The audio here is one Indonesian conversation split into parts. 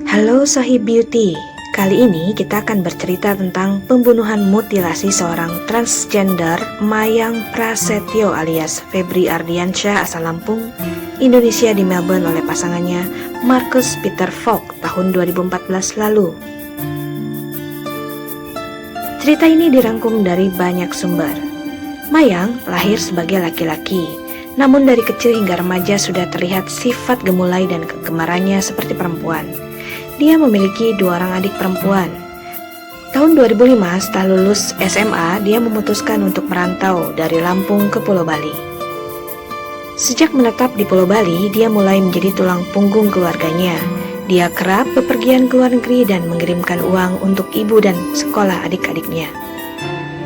Halo Sohib Beauty, kali ini kita akan bercerita tentang pembunuhan mutilasi seorang transgender Mayang Prasetyo alias Febri Ardiansyah asal Lampung, Indonesia di Melbourne oleh pasangannya Marcus Peter Falk tahun 2014 lalu. Cerita ini dirangkum dari banyak sumber. Mayang lahir sebagai laki-laki, namun dari kecil hingga remaja sudah terlihat sifat gemulai dan kegemarannya seperti perempuan. Dia memiliki 2 orang adik perempuan. Tahun 2005 setelah lulus SMA, dia memutuskan untuk merantau dari Lampung ke Pulau Bali. Sejak menetap di Pulau Bali, dia mulai menjadi tulang punggung keluarganya. Dia kerap bepergian ke luar negeri dan mengirimkan uang untuk ibu dan sekolah adik-adiknya.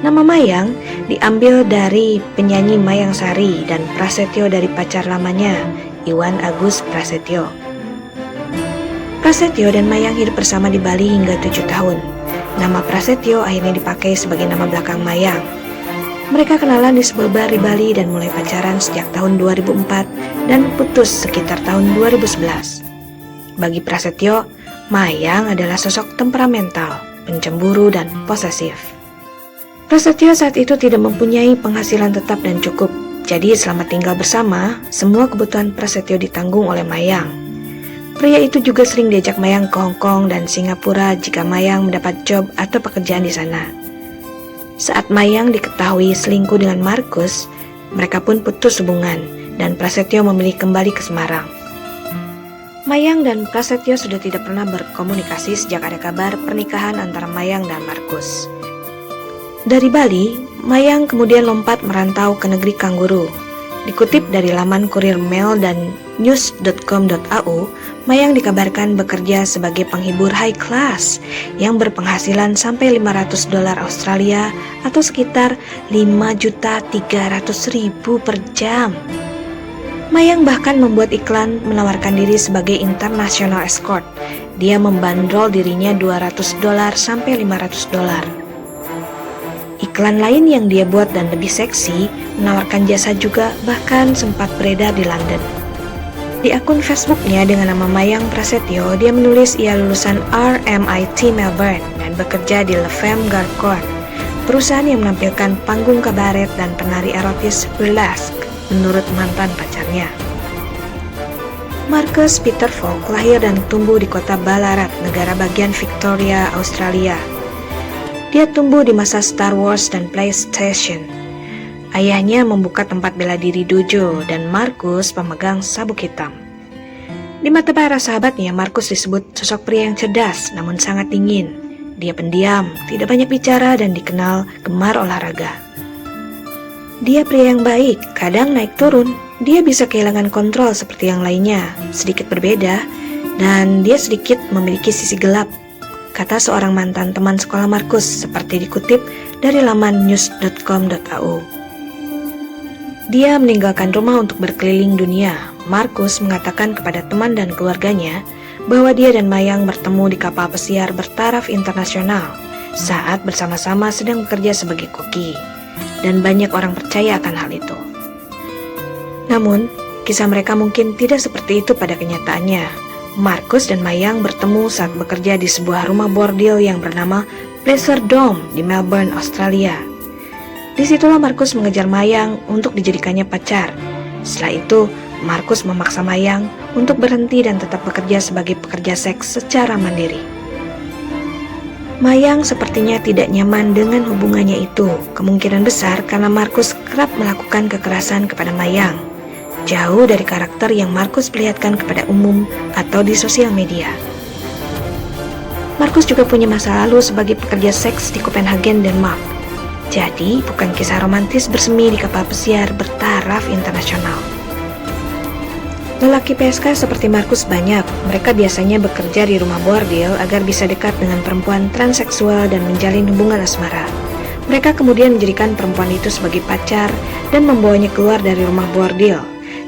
Nama Mayang diambil dari penyanyi Mayang Sari dan Prasetyo dari pacar lamanya, Iwan Agus Prasetyo. Prasetyo dan Mayang hidup bersama di Bali hingga 7 tahun. Nama Prasetyo akhirnya dipakai sebagai nama belakang Mayang. Mereka kenalan di sebuah bar di Bali dan mulai pacaran sejak tahun 2004 dan putus sekitar tahun 2011. Bagi Prasetyo, Mayang adalah sosok temperamental, pencemburu, dan posesif. Prasetyo saat itu tidak mempunyai penghasilan tetap dan cukup, jadi selama tinggal bersama, semua kebutuhan Prasetyo ditanggung oleh Mayang. Pria itu juga sering diajak Mayang ke Hong Kong dan Singapura jika Mayang mendapat job atau pekerjaan di sana. Saat Mayang diketahui selingkuh dengan Marcus, mereka pun putus hubungan dan Prasetyo memilih kembali ke Semarang. Mayang dan Prasetyo sudah tidak pernah berkomunikasi sejak ada kabar pernikahan antara Mayang dan Marcus. Dari Bali, Mayang kemudian lompat merantau ke negeri Kangguru. Dikutip dari laman Kurir Mail dan news.com.au, Mayang dikabarkan bekerja sebagai penghibur high class yang berpenghasilan sampai $500 Australia atau sekitar 5.300.000 per jam. Mayang bahkan membuat iklan menawarkan diri sebagai international escort. Dia membandrol dirinya $200 sampai $500. Iklan lain yang dia buat dan lebih seksi menawarkan jasa juga, bahkan sempat beredar di London. Di akun Facebooknya dengan nama Mayang Prasetyo, dia menulis ia lulusan RMIT Melbourne dan bekerja di Le Femme Garçon, perusahaan yang menampilkan panggung kabaret dan penari erotis burlesque menurut mantan pacarnya. Marcus Peter Falk lahir dan tumbuh di kota Ballarat, negara bagian Victoria, Australia. Dia tumbuh di masa Star Wars dan PlayStation. Ayahnya membuka tempat bela diri dojo dan Marcus pemegang sabuk hitam. Di mata para sahabatnya, Marcus disebut sosok pria yang cerdas namun sangat dingin. Dia pendiam, tidak banyak bicara dan dikenal gemar olahraga. Dia pria yang baik, kadang naik turun. Dia bisa kehilangan kontrol seperti yang lainnya, sedikit berbeda, dan dia sedikit memiliki sisi gelap, kata seorang mantan teman sekolah Marcus seperti dikutip dari laman news.com.au. Dia meninggalkan rumah untuk berkeliling dunia. Marcus mengatakan kepada teman dan keluarganya bahwa dia dan Mayang bertemu di kapal pesiar bertaraf internasional saat bersama-sama sedang bekerja sebagai koki, dan banyak orang percaya akan hal itu. Namun, kisah mereka mungkin tidak seperti itu pada kenyataannya. Marcus dan Mayang bertemu saat bekerja di sebuah rumah bordil yang bernama Pleasure Dome di Melbourne, Australia. Disitulah Marcus mengejar Mayang untuk dijadikannya pacar. Setelah itu, Marcus memaksa Mayang untuk berhenti dan tetap bekerja sebagai pekerja seks secara mandiri. Mayang sepertinya tidak nyaman dengan hubungannya itu, kemungkinan besar karena Marcus kerap melakukan kekerasan kepada Mayang, jauh dari karakter yang Marcus perlihatkan kepada umum atau di sosial media. Marcus juga punya masa lalu sebagai pekerja seks di Copenhagen, Denmark. Jadi, bukan kisah romantis bersemi di kapal pesiar bertaraf internasional. Lelaki PSK seperti Marcus banyak. Mereka biasanya bekerja di rumah bordil agar bisa dekat dengan perempuan transseksual dan menjalin hubungan asmara. Mereka kemudian menjadikan perempuan itu sebagai pacar dan membawanya keluar dari rumah bordil.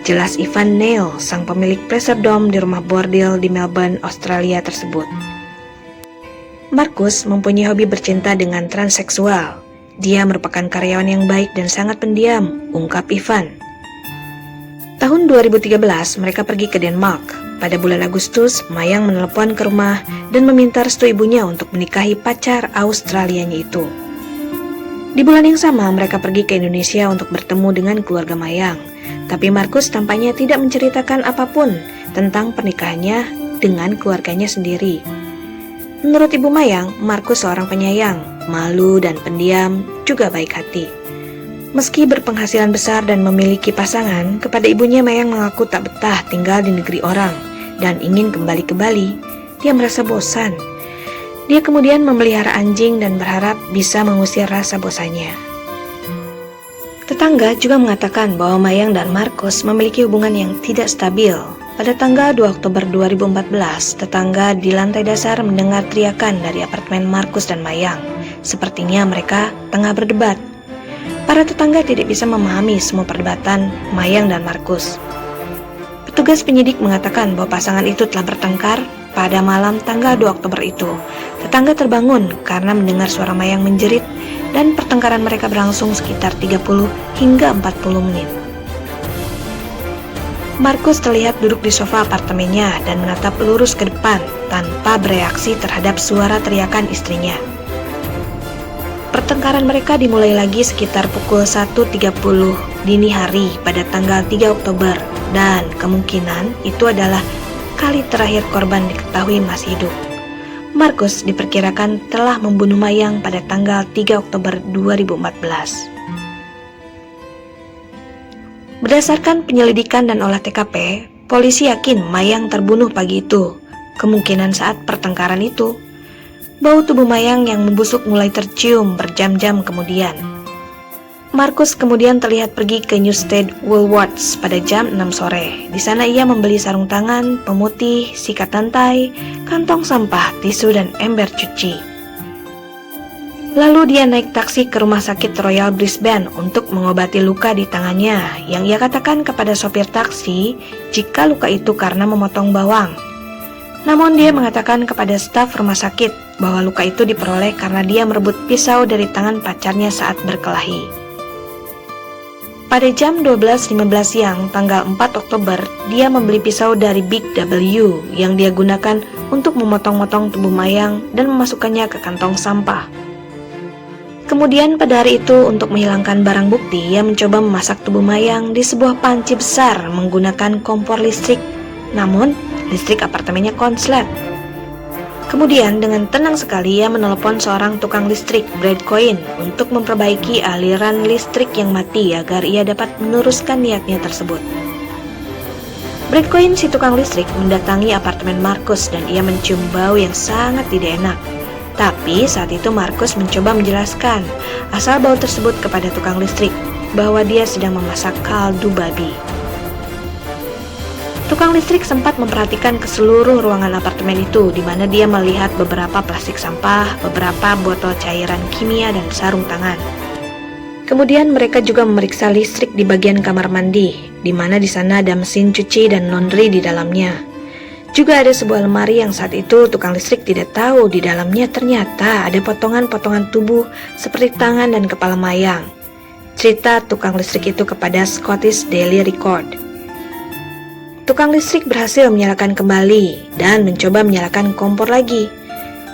Jelas Ivan Neil, sang pemilik Pleasure Dome di rumah bordil di Melbourne, Australia tersebut. Marcus mempunyai hobi bercinta dengan transseksual. Dia merupakan karyawan yang baik dan sangat pendiam, ungkap Ivan. Tahun 2013, mereka pergi ke Denmark. pada bulan Agustus, Mayang menelepon ke rumah dan meminta restu ibunya untuk menikahi pacar Australianya itu. Di bulan yang sama, mereka pergi ke Indonesia untuk bertemu dengan keluarga Mayang. Tapi Markus tampaknya tidak menceritakan apapun tentang pernikahannya dengan keluarganya sendiri. Menurut Ibu Mayang, Markus seorang penyayang, malu dan pendiam, juga baik hati. Meski berpenghasilan besar dan memiliki pasangan, kepada ibunya Mayang mengaku tak betah tinggal di negeri orang dan ingin kembali ke Bali. Dia merasa bosan. Dia kemudian memelihara anjing dan berharap bisa mengusir rasa bosannya. Tetangga juga mengatakan bahwa Mayang dan Markus memiliki hubungan yang tidak stabil. Pada tanggal 2 Oktober 2014, tetangga di lantai dasar mendengar teriakan dari apartemen Markus dan Mayang. Sepertinya mereka tengah berdebat. Para tetangga tidak bisa memahami semua perdebatan Mayang dan Markus. Petugas penyidik mengatakan bahwa pasangan itu telah bertengkar pada malam tanggal 2 Oktober itu. Tetangga terbangun karena mendengar suara Mayang menjerit dan pertengkaran mereka berlangsung sekitar 30 hingga 40 menit. Markus terlihat duduk di sofa apartemennya dan menatap lurus ke depan tanpa bereaksi terhadap suara teriakan istrinya. Pertengkaran mereka dimulai lagi sekitar pukul 1.30 dini hari pada tanggal 3 Oktober dan kemungkinan itu adalah kali terakhir korban diketahui masih hidup. Markus diperkirakan telah membunuh Mayang pada tanggal 3 Oktober 2014. Berdasarkan penyelidikan dan olah TKP, polisi yakin Mayang terbunuh pagi itu. Kemungkinan saat pertengkaran itu, bau tubuh Mayang yang membusuk mulai tercium berjam-jam kemudian. Markus kemudian terlihat pergi ke Newstead Woolworths pada jam 6 sore. Di sana ia membeli sarung tangan, pemutih, sikat lantai, kantong sampah, tisu, dan ember cuci. Lalu dia naik taksi ke rumah sakit Royal Brisbane untuk mengobati luka di tangannya yang ia katakan kepada sopir taksi jika luka itu karena memotong bawang. Namun dia mengatakan kepada staf rumah sakit bahwa luka itu diperoleh karena dia merebut pisau dari tangan pacarnya saat berkelahi. Pada jam 12.15 siang tanggal 4 Oktober, dia membeli pisau dari Big W yang dia gunakan untuk memotong-motong tubuh Mayang dan memasukkannya ke kantong sampah. Kemudian pada hari itu untuk menghilangkan barang bukti, ia mencoba memasak tubuh Mayang di sebuah panci besar menggunakan kompor listrik. Namun, listrik apartemennya konslet. Kemudian dengan tenang sekali ia menelepon seorang tukang listrik, Brad Coyne, untuk memperbaiki aliran listrik yang mati agar ia dapat meneruskan niatnya tersebut. Brad Coyne, si tukang listrik, mendatangi apartemen Markus dan ia mencium bau yang sangat tidak enak. Tapi saat itu Markus mencoba menjelaskan asal bau tersebut kepada tukang listrik bahwa dia sedang memasak kaldu babi. Tukang listrik sempat memperhatikan ke seluruh ruangan apartemen itu, di mana dia melihat beberapa plastik sampah, beberapa botol cairan kimia, dan sarung tangan. Kemudian mereka juga memeriksa listrik di bagian kamar mandi, di mana di sana ada mesin cuci dan laundry di dalamnya. Juga ada sebuah lemari yang saat itu tukang listrik tidak tahu di dalamnya ternyata ada potongan-potongan tubuh seperti tangan dan kepala Mayang. Cerita tukang listrik itu kepada Scottish Daily Record. Tukang listrik berhasil menyalakan kembali dan mencoba menyalakan kompor lagi.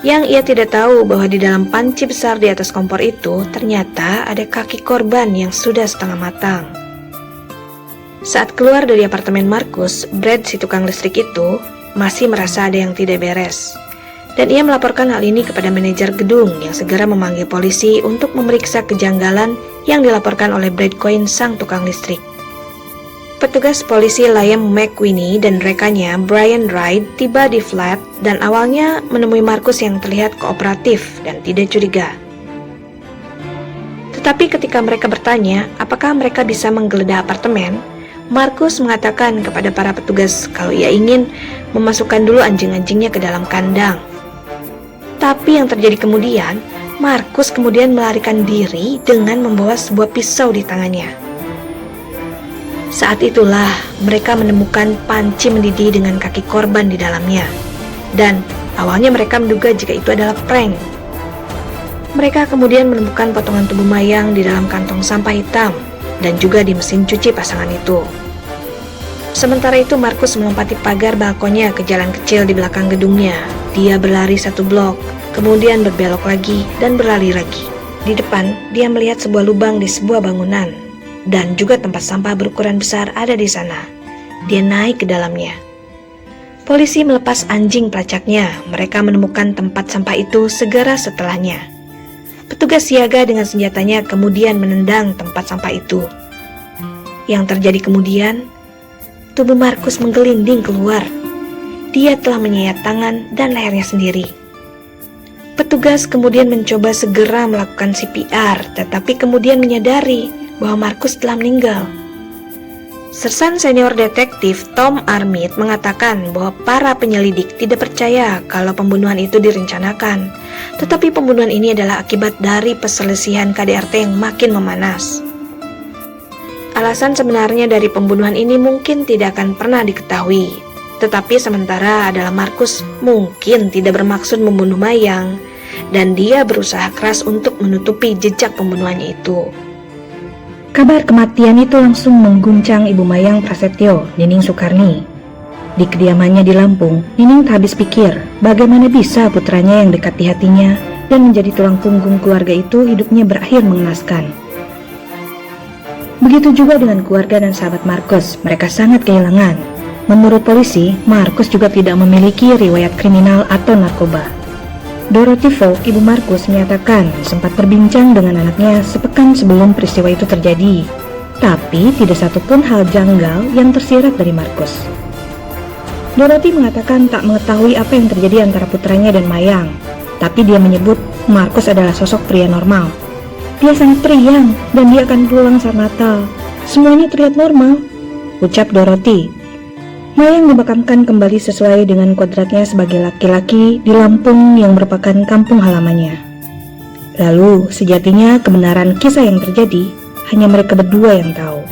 Yang ia tidak tahu bahwa di dalam panci besar di atas kompor itu ternyata ada kaki korban yang sudah setengah matang. Saat keluar dari apartemen Markus, Brad, si tukang listrik itu, masih merasa ada yang tidak beres. Dan ia melaporkan hal ini kepada manajer gedung yang segera memanggil polisi untuk memeriksa kejanggalan yang dilaporkan oleh Brad Coyne, sang tukang listrik. Petugas polisi Liam McWhinney dan rekannya Brian Wright tiba di flat dan awalnya menemui Markus yang terlihat kooperatif dan tidak curiga. Tetapi ketika mereka bertanya apakah mereka bisa menggeledah apartemen, Markus mengatakan kepada para petugas kalau ia ingin memasukkan dulu anjing-anjingnya ke dalam kandang. Tapi yang terjadi kemudian, Markus kemudian melarikan diri dengan membawa sebuah pisau di tangannya. Saat itulah mereka menemukan panci mendidih dengan kaki korban di dalamnya. Dan awalnya mereka menduga jika itu adalah prank. Mereka kemudian menemukan potongan tubuh Mayang di dalam kantong sampah hitam dan juga di mesin cuci pasangan itu. Sementara itu Markus melompati pagar balkonnya ke jalan kecil di belakang gedungnya. Dia berlari 1 blok, kemudian berbelok lagi dan berlari lagi. Di depan, dia melihat sebuah lubang di sebuah bangunan, dan juga tempat sampah berukuran besar ada di sana. Dia naik ke dalamnya. Polisi melepas anjing pelacaknya. Mereka menemukan tempat sampah itu segera setelahnya. Petugas siaga dengan senjatanya kemudian menendang tempat sampah itu. Yang terjadi kemudian, tubuh Markus menggelinding keluar. Dia telah menyayat tangan dan lehernya sendiri. Petugas kemudian mencoba segera melakukan CPR, tetapi kemudian menyadari bahwa Markus telah meninggal. Sersan senior detektif Tom Armit mengatakan bahwa para penyelidik tidak percaya kalau pembunuhan itu direncanakan, tetapi pembunuhan ini adalah akibat dari perselisihan KDRT yang makin memanas. Alasan sebenarnya dari pembunuhan ini mungkin tidak akan pernah diketahui, tetapi sementara adalah Markus mungkin tidak bermaksud membunuh Mayang, dan dia berusaha keras untuk menutupi jejak pembunuhannya itu. Kabar kematian itu langsung mengguncang Ibu Mayang Prasetyo, Nining Soekarni. Di kediamannya di Lampung, Nining tak habis pikir bagaimana bisa putranya yang dekat di hatinya dan menjadi tulang punggung keluarga itu hidupnya berakhir mengenaskan. Begitu juga dengan keluarga dan sahabat Markus, mereka sangat kehilangan. Menurut polisi, Markus juga tidak memiliki riwayat kriminal atau narkoba. Dorothy Falk, ibu Markus, menyatakan sempat berbincang dengan anaknya sepekan sebelum peristiwa itu terjadi, tapi tidak satupun hal janggal yang tersirat dari Markus. Dorothy mengatakan tak mengetahui apa yang terjadi antara putranya dan Mayang, tapi dia menyebut Markus adalah sosok pria normal. Dia sangat periang dan dia akan pulang saat Natal. Semuanya terlihat normal, ucap Dorothy. Mayang dimakamkan kembali sesuai dengan kodratnya sebagai laki-laki di Lampung yang merupakan kampung halamannya. Lalu, sejatinya kebenaran kisah yang terjadi hanya mereka berdua yang tahu.